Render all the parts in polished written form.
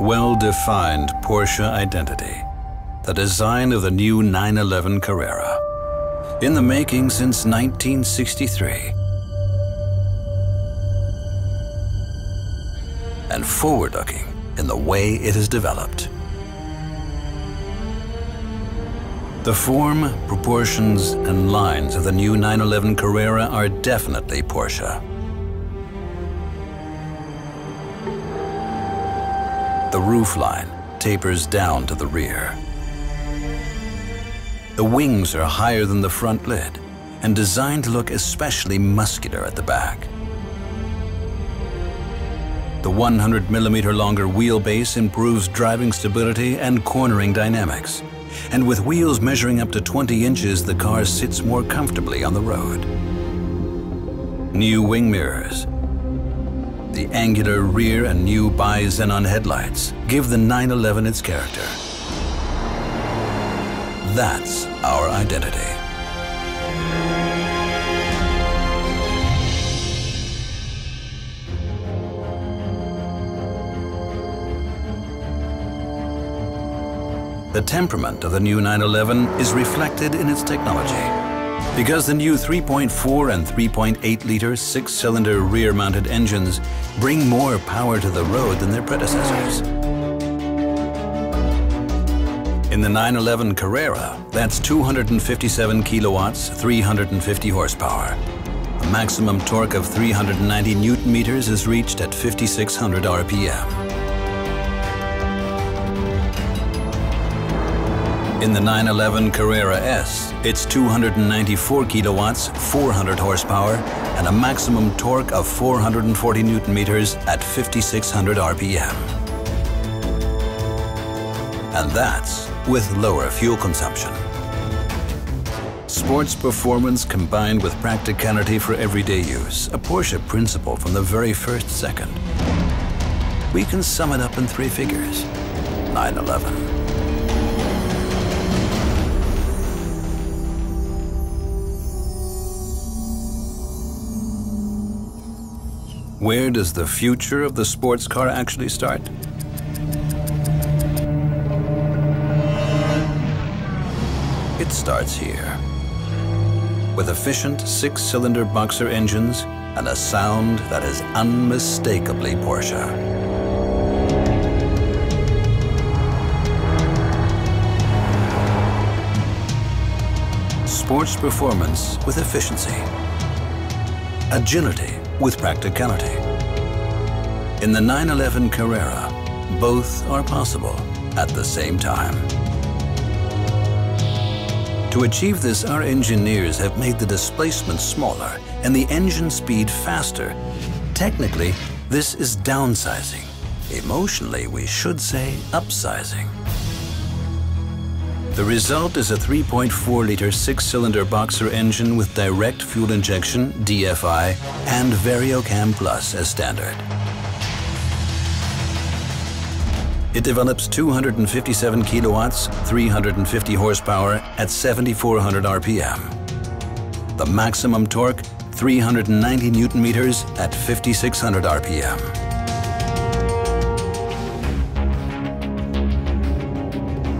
well-defined Porsche identity, the design of the new 911 Carrera. In the making since 1963. And forward-looking in the way it is developed. The form, proportions, and lines of the new 911 Carrera are definitely Porsche. The roofline tapers down to the rear. The wings are higher than the front lid and designed to look especially muscular at the back. The 100mm longer wheelbase improves driving stability and cornering dynamics. And with wheels measuring up to 20 inches, the car sits more comfortably on the road. New wing mirrors, the angular rear and new bi-xenon headlights give the 911 its character. That's our identity. The temperament of the new 911 is reflected in its technology, because the new 3.4 and 3.8-liter six-cylinder rear-mounted engines bring more power to the road than their predecessors. In the 911 Carrera, that's 257 kilowatts, 350 horsepower. A maximum torque of 390 Newton-meters is reached at 5,600 RPM. In the 911 Carrera S, it's 294 kilowatts, 400 horsepower, and a maximum torque of 440 Newton-meters at 5,600 RPM. And that's with lower fuel consumption. Sports performance combined with practicality for everyday use, a Porsche principle from the very first second. We can sum it up in 3 figures: 911. Where does the future of the sports car actually start? It starts here, with efficient 6-cylinder boxer engines and a sound that is unmistakably Porsche. Sports performance with efficiency. Agility with practicality. In the 911 Carrera, both are possible at the same time. To achieve this, our engineers have made the displacement smaller and the engine speed faster. Technically, this is downsizing. Emotionally, we should say upsizing. The result is a 3.4-liter 6-cylinder boxer engine with direct fuel injection, DFI, and VarioCam Plus as standard. It develops 257 kilowatts, 350 horsepower at 7,400 RPM. The maximum torque, 390 Newton-meters at 5,600 RPM.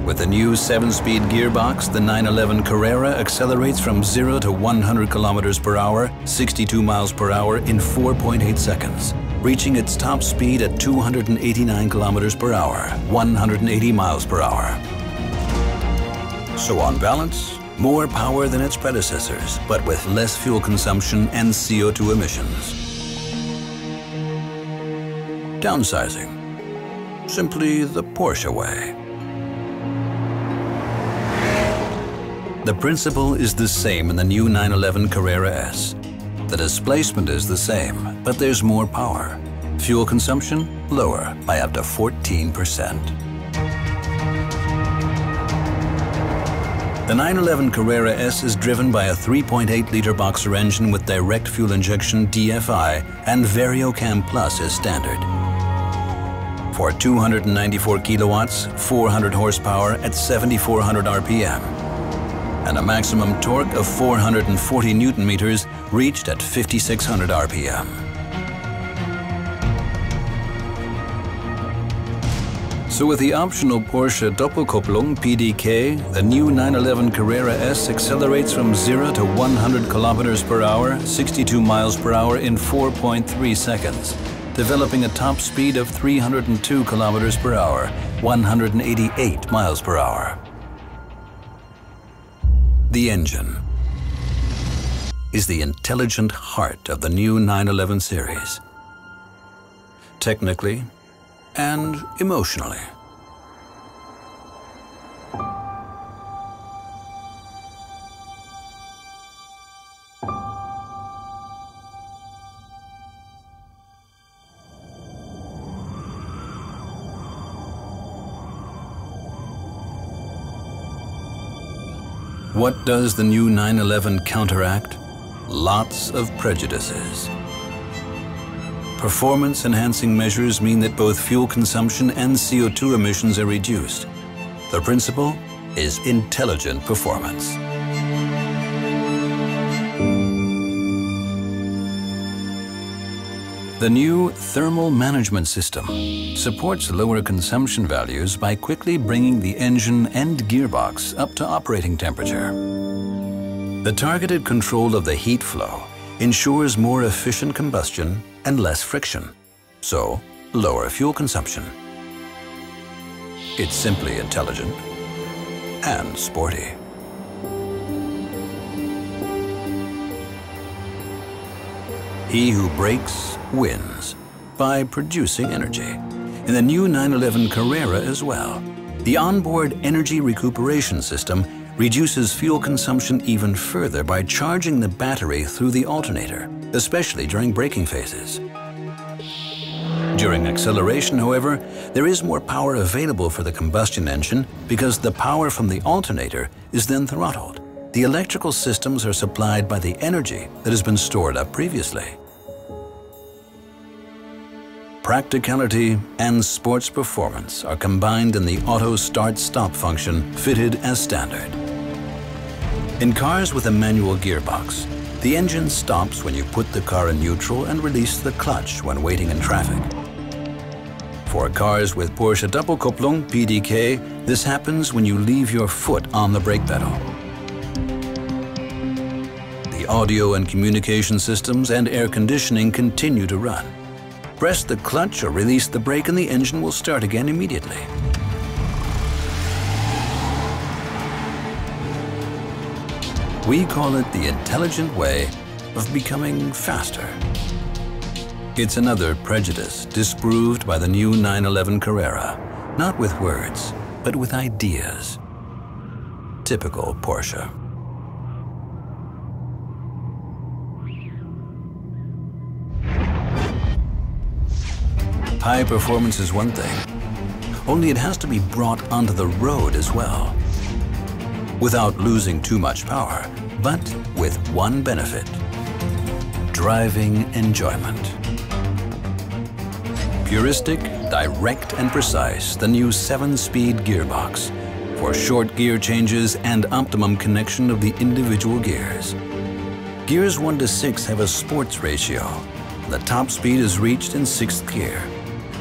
With the new 7-speed gearbox, the 911 Carrera accelerates from 0 to 100 kilometers per hour, 62 miles per hour in 4.8 seconds, reaching its top speed at 289 kilometers per hour, 180 miles per hour. So on balance, more power than its predecessors, but with less fuel consumption and CO2 emissions. Downsizing, simply the Porsche way. The principle is the same in the new 911 Carrera S. The displacement is the same, but there's more power. Fuel consumption lower by up to 14%. The 911 Carrera S is driven by a 3.8-liter boxer engine with direct fuel injection, DFI, and VarioCam Plus as standard. For 294 kilowatts, 400 horsepower at 7,400 RPM. And a maximum torque of 440 Newton-meters reached at 5,600 RPM. So with the optional Porsche Doppelkupplung PDK, the new 911 Carrera S accelerates from 0 to 100 kilometers per hour, 62 miles per hour in 4.3 seconds, developing a top speed of 302 kilometers per hour, 188 miles per hour. The engine is the intelligent heart of the new 911 series, technically and emotionally. What does the new 911 counteract? Lots of prejudices. Performance-enhancing measures mean that both fuel consumption and CO2 emissions are reduced. The principle is intelligent performance. The new thermal management system supports lower consumption values by quickly bringing the engine and gearbox up to operating temperature. The targeted control of the heat flow ensures more efficient combustion and less friction, so lower fuel consumption. It's simply intelligent and sporty. He who brakes wins by producing energy. In the new 911 Carrera as well, the onboard energy recuperation system reduces fuel consumption even further by charging the battery through the alternator, especially during braking phases. During acceleration, however, there is more power available for the combustion engine because the power from the alternator is then throttled. The electrical systems are supplied by the energy that has been stored up previously. Practicality and sports performance are combined in the auto start-stop function fitted as standard. In cars with a manual gearbox, the engine stops when you put the car in neutral and release the clutch when waiting in traffic. For cars with Porsche Doppelkupplung PDK, this happens when you leave your foot on the brake pedal. The audio and communication systems and air conditioning continue to run. Press the clutch or release the brake and the engine will start again immediately. We call it the intelligent way of becoming faster. It's another prejudice disproved by the new 911 Carrera, not with words, but with ideas. Typical Porsche. High performance is one thing, only it has to be brought onto the road as well. Without losing too much power, but with one benefit: driving enjoyment. Puristic, direct and precise, the new 7-speed gearbox for short gear changes and optimum connection of the individual gears. Gears 1 to 6 have a sports ratio. The top speed is reached in 6th gear.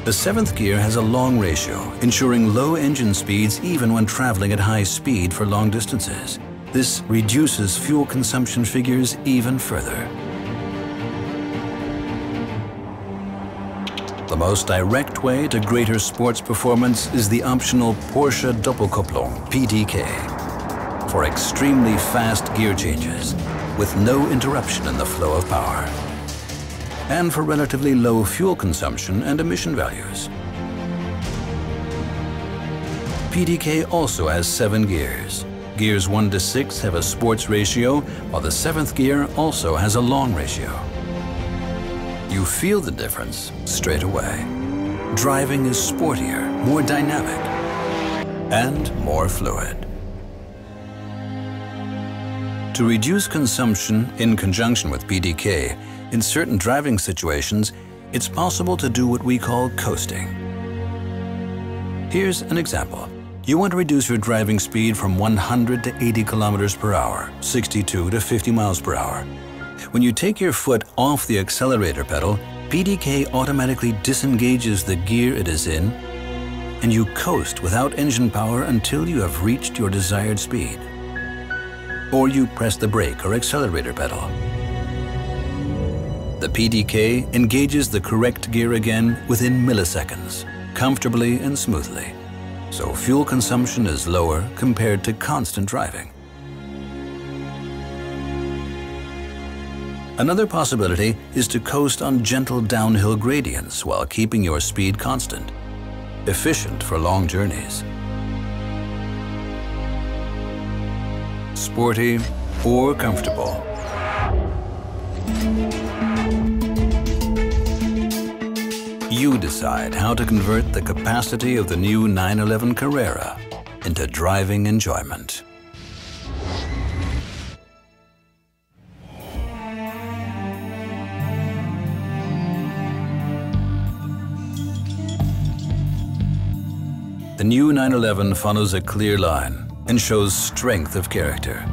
The 7th gear has a long ratio, ensuring low engine speeds even when traveling at high speed for long distances. This reduces fuel consumption figures even further. The most direct way to greater sports performance is the optional Porsche Doppelkupplung PDK for extremely fast gear changes with no interruption in the flow of power, and for relatively low fuel consumption and emission values. PDK also has 7 gears. Gears 1 to 6 have a sports ratio, while the 7th gear also has a long ratio. You feel the difference straight away. Driving is sportier, more dynamic, and more fluid. To reduce consumption in conjunction with PDK, in certain driving situations, it's possible to do what we call coasting. Here's an example. You want to reduce your driving speed from 100 to 80 kilometers per hour, 62 to 50 miles per hour. When you take your foot off the accelerator pedal, PDK automatically disengages the gear it is in and you coast without engine power until you have reached your desired speed. Or you press the brake or accelerator pedal. The PDK engages the correct gear again within milliseconds, comfortably and smoothly, so fuel consumption is lower compared to constant driving. Another possibility is to coast on gentle downhill gradients while keeping your speed constant, efficient for long journeys. Sporty or comfortable. You decide how to convert the capacity of the new 911 Carrera into driving enjoyment. The new 911 follows a clear line and shows strength of character,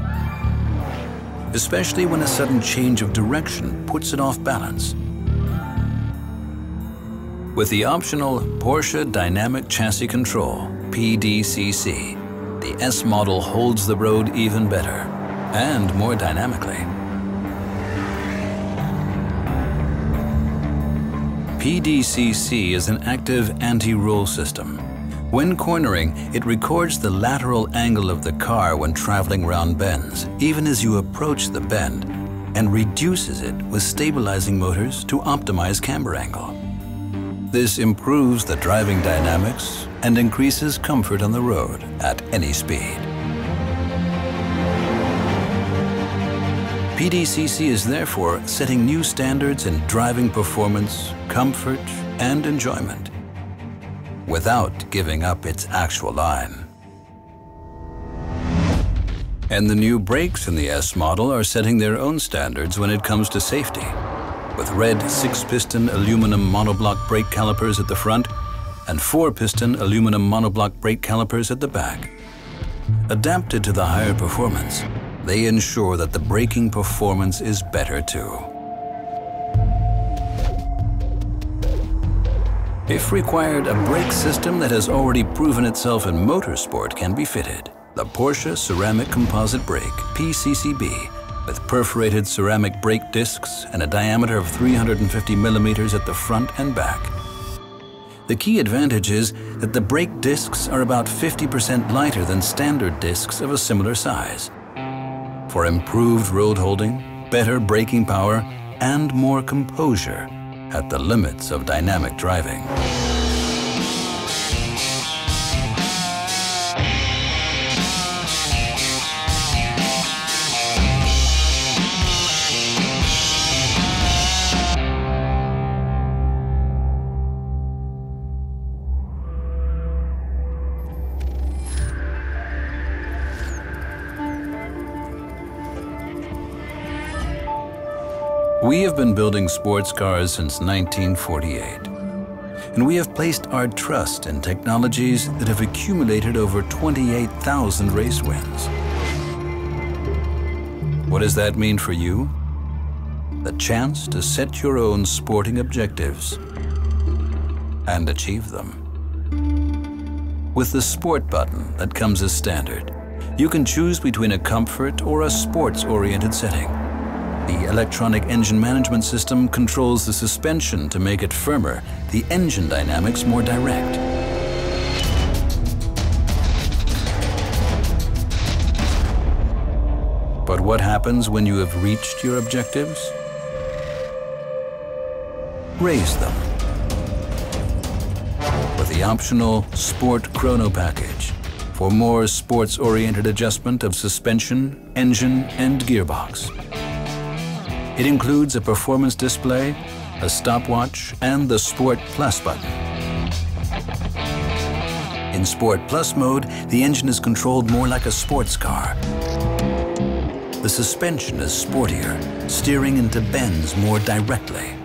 especially when a sudden change of direction puts it off balance. With the optional Porsche Dynamic Chassis Control, PDCC, the S model holds the road even better and more dynamically. PDCC is an active anti-roll system. When cornering, it records the lateral angle of the car when traveling around bends, even as you approach the bend, and reduces it with stabilizing motors to optimize camber angle. This improves the driving dynamics and increases comfort on the road at any speed. PDCC is therefore setting new standards in driving performance, comfort, and enjoyment, without giving up its actual line. And the new brakes in the S model are setting their own standards when it comes to safety, with red 6-piston aluminum monoblock brake calipers at the front and 4-piston aluminum monoblock brake calipers at the back. Adapted to the higher performance, they ensure that the braking performance is better too. If required, a brake system that has already proven itself in motorsport can be fitted. The Porsche Ceramic Composite Brake, PCCB, with perforated ceramic brake discs and a diameter of 350 millimeters at the front and back. The key advantage is that the brake discs are about 50% lighter than standard discs of a similar size, for improved road holding, better braking power, and more composure at the limits of dynamic driving. We have been building sports cars since 1948, and we have placed our trust in technologies that have accumulated over 28,000 race wins. What does that mean for you? The chance to set your own sporting objectives and achieve them. With the Sport button that comes as standard, you can choose between a comfort or a sports-oriented setting. The electronic engine management system controls the suspension to make it firmer, the engine dynamics more direct. But what happens when you have reached your objectives? Raise them with the optional Sport Chrono package for more sports-oriented adjustment of suspension, engine, and gearbox. It includes a performance display, a stopwatch, and the Sport Plus button. In Sport Plus mode, the engine is controlled more like a sports car. The suspension is sportier, steering into bends more directly.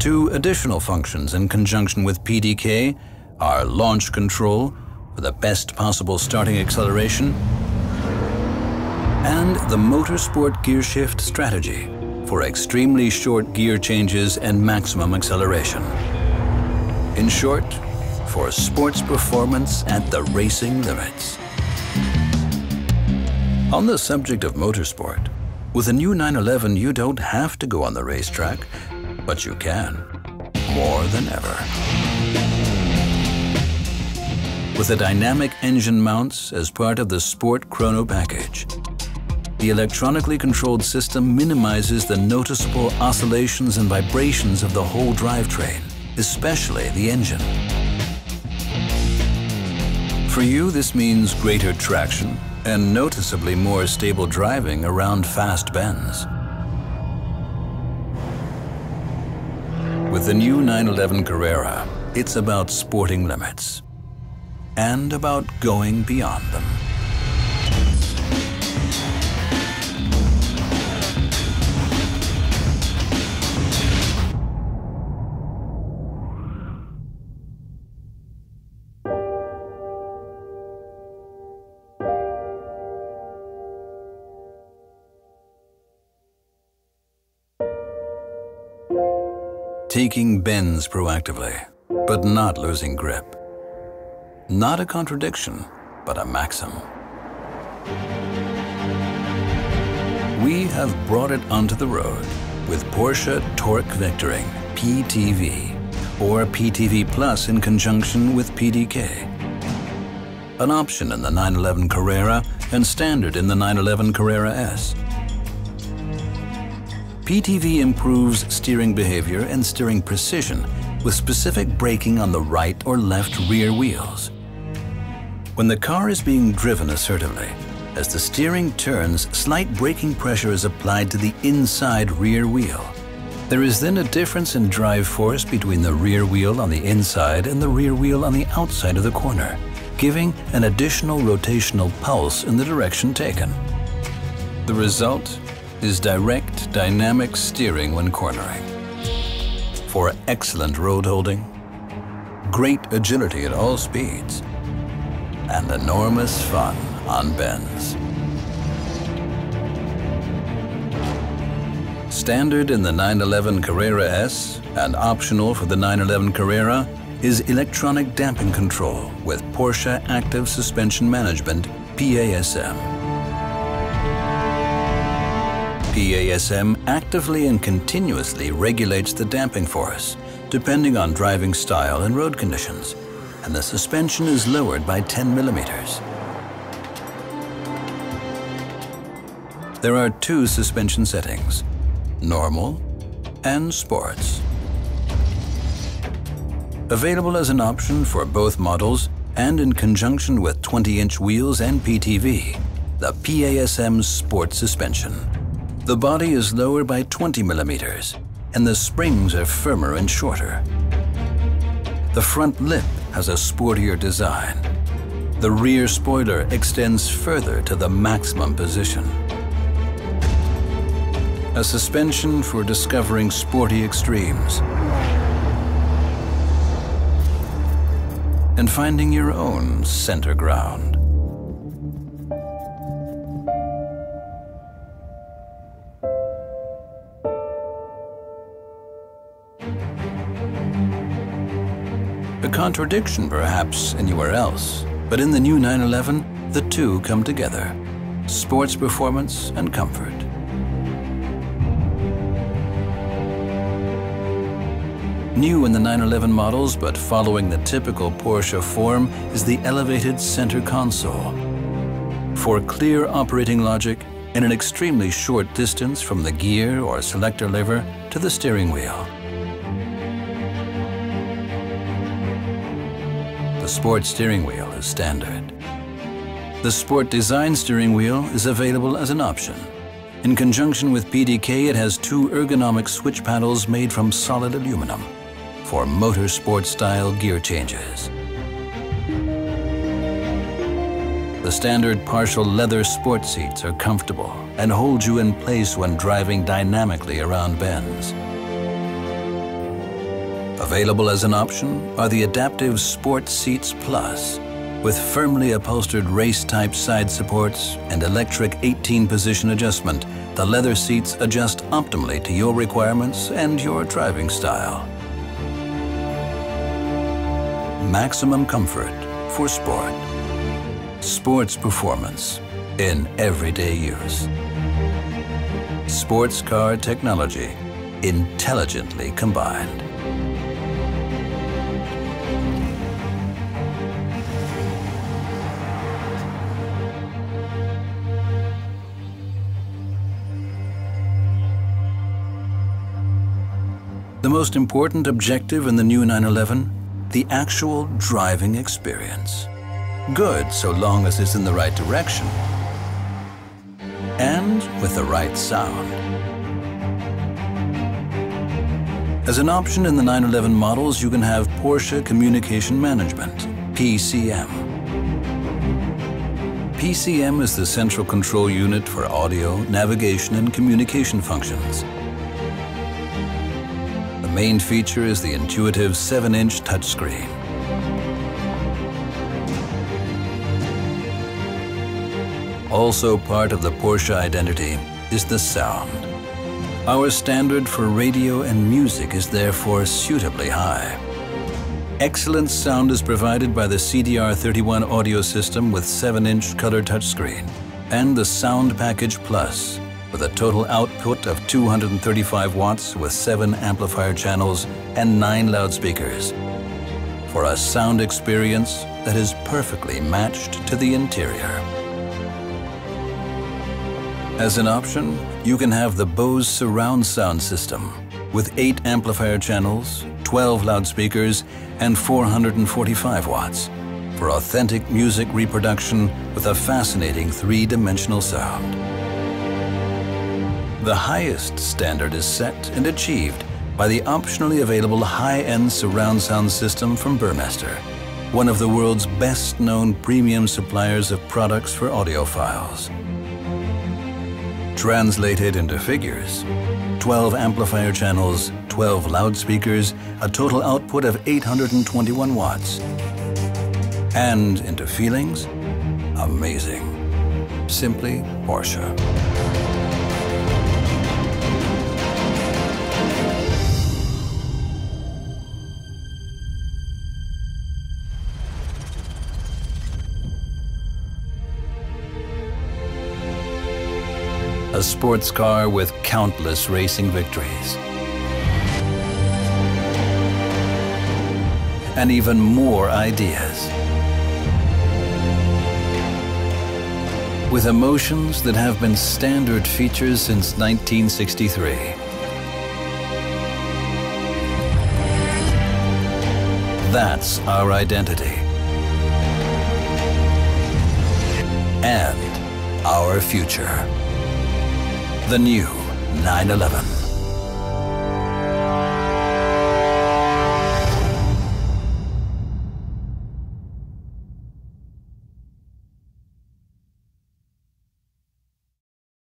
Two additional functions in conjunction with PDK are launch control for the best possible starting acceleration and the Motorsport Gear Shift strategy for extremely short gear changes and maximum acceleration. In short, for sports performance at the racing limits. On the subject of motorsport, with the new 911 you don't have to go on the racetrack, but you can, more than ever. With the dynamic engine mounts as part of the Sport Chrono package, the electronically controlled system minimizes the noticeable oscillations and vibrations of the whole drivetrain, especially the engine. For you, this means greater traction and noticeably more stable driving around fast bends. With the new 911 Carrera, it's about sporting limits and about going beyond them. Taking bends proactively, but not losing grip. Not a contradiction, but a maxim. We have brought it onto the road with Porsche Torque Vectoring, PTV, or PTV Plus in conjunction with PDK. An option in the 911 Carrera and standard in the 911 Carrera S. PTV improves steering behavior and steering precision with specific braking on the right or left rear wheels. When the car is being driven assertively, as the steering turns, slight braking pressure is applied to the inside rear wheel. There is then a difference in drive force between the rear wheel on the inside and the rear wheel on the outside of the corner, giving an additional rotational pulse in the direction taken. The result is direct dynamic steering when cornering. For excellent road holding, great agility at all speeds, and enormous fun on bends. Standard in the 911 Carrera S and optional for the 911 Carrera is electronic damping control with Porsche Active Suspension Management, PASM. PASM actively and continuously regulates the damping force, depending on driving style and road conditions, and the suspension is lowered by 10 millimeters. There are two suspension settings, normal and sports. Available as an option for both models and in conjunction with 20-inch wheels and PTV, the PASM Sport Suspension. The body is lower by 20 millimeters, and the springs are firmer and shorter. The front lip has a sportier design. The rear spoiler extends further to the maximum position. A suspension for discovering sporty extremes and finding your own center ground. A contradiction perhaps anywhere else, but in the new 911, the two come together, sports performance and comfort. New in the 911 models, but following the typical Porsche form, is the elevated center console. For clear operating logic and an extremely short distance from the gear or selector lever to the steering wheel. The Sport steering wheel is standard. The Sport Design steering wheel is available as an option. In conjunction with PDK, it has two ergonomic switch paddles made from solid aluminum for motorsport-style gear changes. The standard partial leather sport seats are comfortable and hold you in place when driving dynamically around bends. Available as an option are the adaptive Sport Seats Plus, with firmly upholstered race-type side supports and electric 18-position adjustment. The leather seats adjust optimally to your requirements and your driving style. maximum comfort for sport. Sports performance in everyday use. Sports car technology intelligently combined. The most important objective in the new 911, the actual driving experience. Good so long as it's in the right direction and with the right sound. As an option in the 911 models, you can have Porsche Communication Management, PCM. PCM is the central control unit for audio, navigation, and communication functions. The main feature is the intuitive 7-inch touchscreen. Also part of the Porsche identity is the sound. Our standard for radio and music is therefore suitably high. Excellent sound is provided by the CDR31 audio system with 7-inch color touchscreen and the Sound Package Plus with a total output of 235 watts with 7 amplifier channels and 9 loudspeakers for a sound experience that is perfectly matched to the interior. As an option, you can have the Bose surround sound system with 8 amplifier channels, 12 loudspeakers, and 445 watts for authentic music reproduction with a fascinating 3-dimensional sound. The highest standard is set and achieved by the optionally available high-end surround sound system from Burmester, one of the world's best-known premium suppliers of products for audiophiles. Translated into figures, 12 amplifier channels, 12 loudspeakers, a total output of 821 watts. And into feelings, amazing. Simply Porsche. A sports car with countless racing victories. And even more ideas. With emotions that have been standard features since 1963. That's our identity. And our future. The new 911.